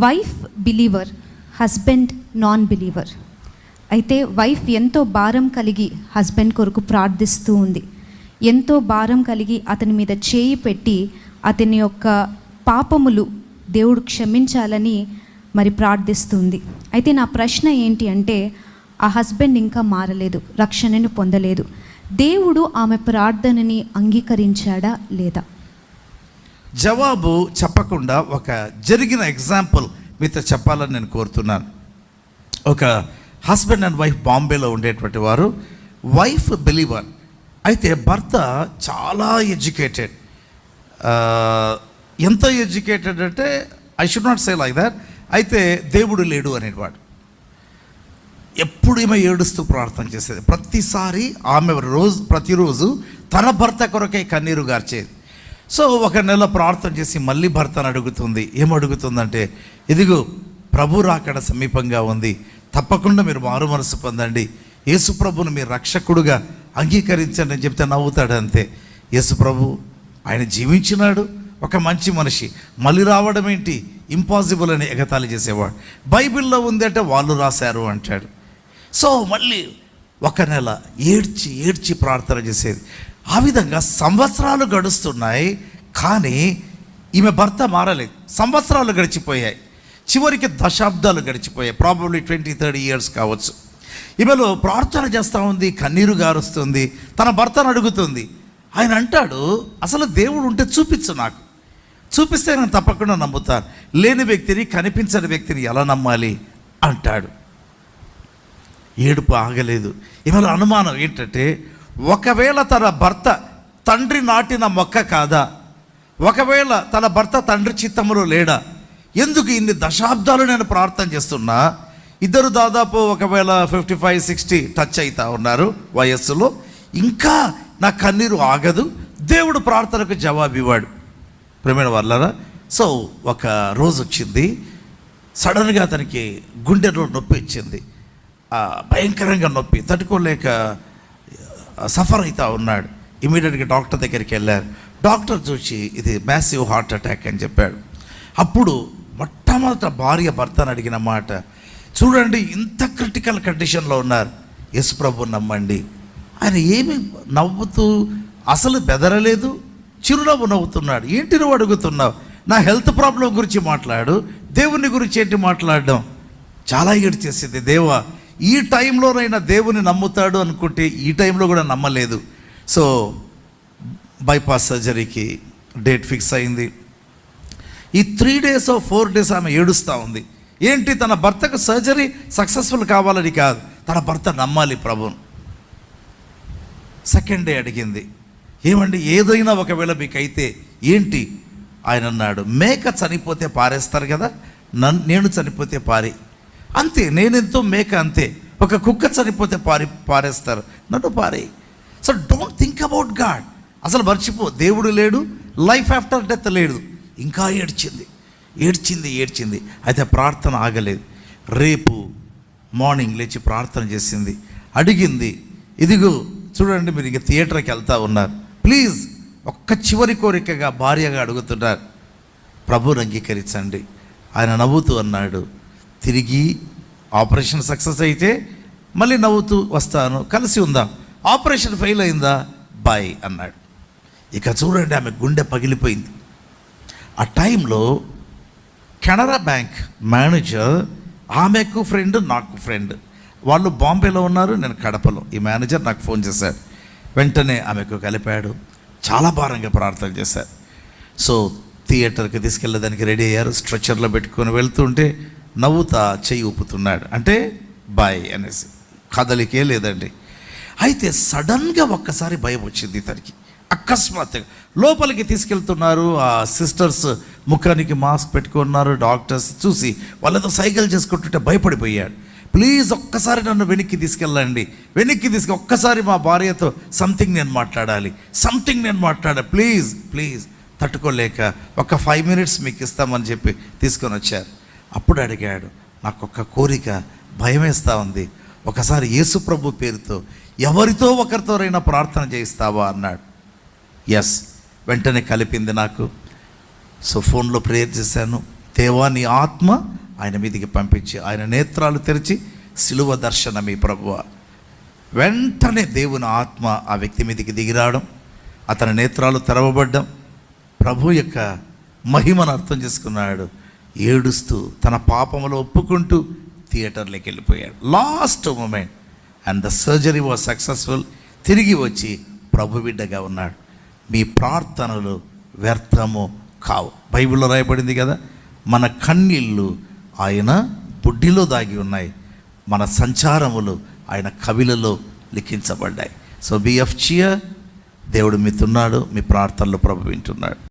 Wife believer, husband non believer. అయితే wife ఎంతో భారం కలిగి హస్బెండ్ కొరకు ప్రార్థిస్తూ ఉంది. ఎంతో భారం కలిగి అతని మీద చేయి పెట్టి అతని యొక్క పాపములు దేవుడు క్షమించాలని మరి ప్రార్థిస్తుంది. అయితే నా ప్రశ్న ఏంటి అంటే, ఆ హస్బెండ్ ఇంకా మారలేదు, రక్షణను పొందలేదు. దేవుడు ఆమె ప్రార్థనని అంగీకరించాడా లేదా? జవాబు చెప్పకుండా ఒక జరిగిన ఎగ్జాంపుల్ మీతో చెప్పాలని నేను కోరుతున్నాను. ఒక హస్బెండ్ అండ్ వైఫ్ బాంబేలో ఉండేటువంటి వారు. వైఫ్ బిలీవర్, అయితే భర్త చాలా ఎడ్యుకేటెడ్. ఎంత ఎడ్యుకేటెడ్ అంటే I should not say like that. అయితే దేవుడు లేడు అనేవాడు. ఎప్పుడు ఈమె ఏడుస్తూ ప్రార్థన చేసేది. ప్రతిసారి ఆమె ప్రతిరోజు తన భర్త కొరకై కన్నీరు గార్చేది. సో ఒక నెల ప్రార్థన చేసి మళ్ళీ భర్తను అడుగుతుంది. ఏమడుగుతుందంటే, ఇదిగో ప్రభు రాకడ సమీపంగా ఉంది, తప్పకుండా మీరు మారు మనసు పొందండి, యేసుప్రభుని మీరు రక్షకుడుగా అంగీకరించండి అని చెప్తే నవ్వుతాడు అంతే. యేసుప్రభు ఆయన జీవించినాడు, ఒక మంచి మనిషి, మళ్ళీ రావడం ఏంటి, ఇంపాసిబుల్ అని ఎగతాళి చేసేవాడు. బైబిల్లో ఉంది అంటే వాళ్ళు రాశారు అంటాడు. సో మళ్ళీ ఒక నెల ఏడ్చి ఏడ్చి ప్రార్థన చేసేది. ఆ విధంగా సంవత్సరాలు గడుస్తున్నాయి, కానీ ఈమె భర్త మారలేదు. సంవత్సరాలు గడిచిపోయాయి, చివరికి దశాబ్దాలు గడిచిపోయాయి, ప్రాబబ్లీ 20-30 years కావచ్చు. ఈమెలో ప్రార్థన చేస్తూ ఉంది, కన్నీరు గారుస్తుంది, తన భర్తను అడుగుతుంది. ఆయన అంటాడు, అసలు దేవుడు ఉంటే చూపించు, నాకు చూపిస్తే నేను తప్పకుండా నమ్ముతాను, లేని వ్యక్తిని, కనిపించని వ్యక్తిని ఎలా నమ్మాలి అంటాడు. ఏడుపు ఆగలేదు. ఈమెలో అనుమానం ఏంటంటే, ఒకవేళ తన భర్త తండ్రి నాటిన మొక్క కాదా, ఒకవేళ తన భర్త తండ్రి చిత్తములో లేడా, ఎందుకు ఇన్ని దశాబ్దాలు నేను ప్రార్థన చేస్తున్నా, ఇద్దరు దాదాపు ఒకవేళ 55-60 టచ్ అవుతా ఉన్నారు వయస్సులో, ఇంకా నా కన్నీరు ఆగదు, దేవుడు ప్రార్థనకు జవాబు ఇవ్వాడు. ప్రేమైన వాళ్ళరా, సో ఒక రోజు వచ్చింది, సడన్గా అతనికి గుండెలో నొప్పి ఇచ్చింది, భయంకరంగా నొప్పి, తట్టుకోలేక సఫర్ అవుతా ఉన్నాడు. ఇమీడియట్గా డాక్టర్ దగ్గరికి వెళ్ళారు. డాక్టర్ చూసి ఇది మ్యాసివ్ హార్ట్ అటాక్ అని చెప్పాడు. అప్పుడు మొట్టమొదట భార్య భర్తను అడిగిన మాట, చూడండి ఇంత క్రిటికల్ కండిషన్లో ఉన్నారు, యేసుప్రభు నమ్మండి. ఆయన ఏమి నవ్వుతూ, అసలు బెదరలేదు, చిరునవ్వు నవ్వుతున్నాడు. ఏంటి నువ్వు అడుగుతున్నావు, నా హెల్త్ ప్రాబ్లం గురించి మాట్లాడు, దేవుని గురించి ఏంటి మాట్లాడడం. చాలా ఏడ్చేసింది. దేవా, ఈ టైంలోనైనా దేవుని నమ్ముతాడు అనుకుంటే ఈ టైంలో కూడా నమ్మలేదు. సో బైపాస్ సర్జరీకి డేట్ ఫిక్స్ అయింది. ఈ 3 days or 4 days ఆమె ఏడుస్తూ ఉంది. ఏంటి, తన భర్తకు సర్జరీ సక్సెస్ఫుల్ కావాలని కాదు, తన భర్త నమ్మాలి ప్రభుని. సెకండ్ డే అడిగింది, ఏమండి ఏదైనా ఒకవేళ మీకైతే ఏంటి? ఆయన అన్నాడు, మేక చనిపోతే పారేస్తారు కదా, నేను చనిపోతే పారి అంతే, నేనెంతో మేక అంతే, ఒక కుక్క చనిపోతే పారేస్తారు, నన్ను పారే. So don't think about God, అసలు మర్చిపో, దేవుడు లేడు, లైఫ్ ఆఫ్టర్ డెత్ లేదు. ఇంకా ఏడ్చింది ఏడ్చింది ఏడ్చింది. అయితే ప్రార్థన ఆగలేదు. రేపు మార్నింగ్ లేచి ప్రార్థన చేసింది, అడిగింది, ఇదిగో చూడండి మీరు ఇక థియేటర్కి వెళ్తా ఉన్నారు, ప్లీజ్ ఒక్క చివరి కోరికగా భార్యగా అడుగుతున్నారు, ప్రభువుని అంగీకరించండి. ఆయన నవ్వుతూ అన్నాడు, తిరిగి ఆపరేషన్ సక్సెస్ అయితే మళ్ళీ నవ్వుతూ వస్తాను, కలిసి ఉందాం, ఆపరేషన్ ఫెయిల్ అయిందా, బాయ్ అన్నాడు. ఇక చూడండి ఆమె గుండె పగిలిపోయింది. ఆ టైంలో కెనరా బ్యాంక్ మేనేజర్ ఆమెకు ఫ్రెండ్, నాకు ఫ్రెండ్, వాళ్ళు బాంబేలో ఉన్నారు, నేను కడపలో. ఈ మేనేజర్ నాకు ఫోన్ చేశాడు, వెంటనే ఆమెకు కలిపాడు, చాలా భారంగా ప్రార్థన చేశారు. సో థియేటర్కి తీసుకెళ్ళడానికి రెడీ అయ్యారు. స్ట్రెచర్లో పెట్టుకొని వెళ్తుంటే నవ్వుతా చెయ్యి ఊపుతున్నాడు, అంటే బాయ్ అనేసి, కదలికే లేదండి. అయితే సడన్గా ఒక్కసారి భయం వచ్చింది ఇతనికి. అకస్మాత్తుగా లోపలికి తీసుకెళ్తున్నారు, ఆ సిస్టర్స్ ముఖానికి మాస్క్ పెట్టుకున్నారు, డాక్టర్స్ చూసి వాళ్ళతో సైకిల్ చేసుకుంటుంటే భయపడిపోయాడు. ప్లీజ్ ఒక్కసారి నన్ను వెనక్కి తీసుకెళ్ళండి, ఒక్కసారి మా భార్యతో సంథింగ్ నేను మాట్లాడాలి, ప్లీజ్ తట్టుకోలేక ఒక 5 minutes మీకు ఇస్తామని చెప్పి తీసుకొని వచ్చారు. అప్పుడు అడిగాడు, నాకు ఒక్క కోరిక, భయం వేస్తూ ఉంది, ఒకసారి యేసుప్రభు పేరుతో ఎవరితో ఒకరితోనైనా ప్రార్థన చేయిస్తావా అన్నాడు. ఎస్, వెంటనే కలిపింది నాకు. సో ఫోన్లో ప్రేయర్ చేశాను, దేవా నీ ఆత్మ ఆయన మీదికి పంపించి ఆయన నేత్రాలు తెరిచి సిలువ దర్శనమే ప్రభువా. వెంటనే దేవుని ఆత్మ ఆ వ్యక్తి మీదికి దిగిరావడం, అతని నేత్రాలు తెరవబడ్డం, ప్రభు యొక్క మహిమను అర్థం చేసుకున్నాడు. ఏడుస్తూ తన పాపములో ఒప్పుకుంటూ థియేటర్లోకి వెళ్ళిపోయాడు. Last moment and the surgery was successful. తిరిగి వచ్చి ప్రభు బిడ్డగా ఉన్నాడు. మీ ప్రార్థనలు వ్యర్థము కావు. బైబిల్లో రాయబడింది కదా, మన కన్నీళ్ళు ఆయన బుడ్డిలో దాగి ఉన్నాయి, మన సంచారములు ఆయన కవిలలో లిఖించబడ్డాయి. So be of cheer. దేవుడు మీతున్నాడు, మీ ప్రార్థనలు ప్రభు వింటున్నాడు.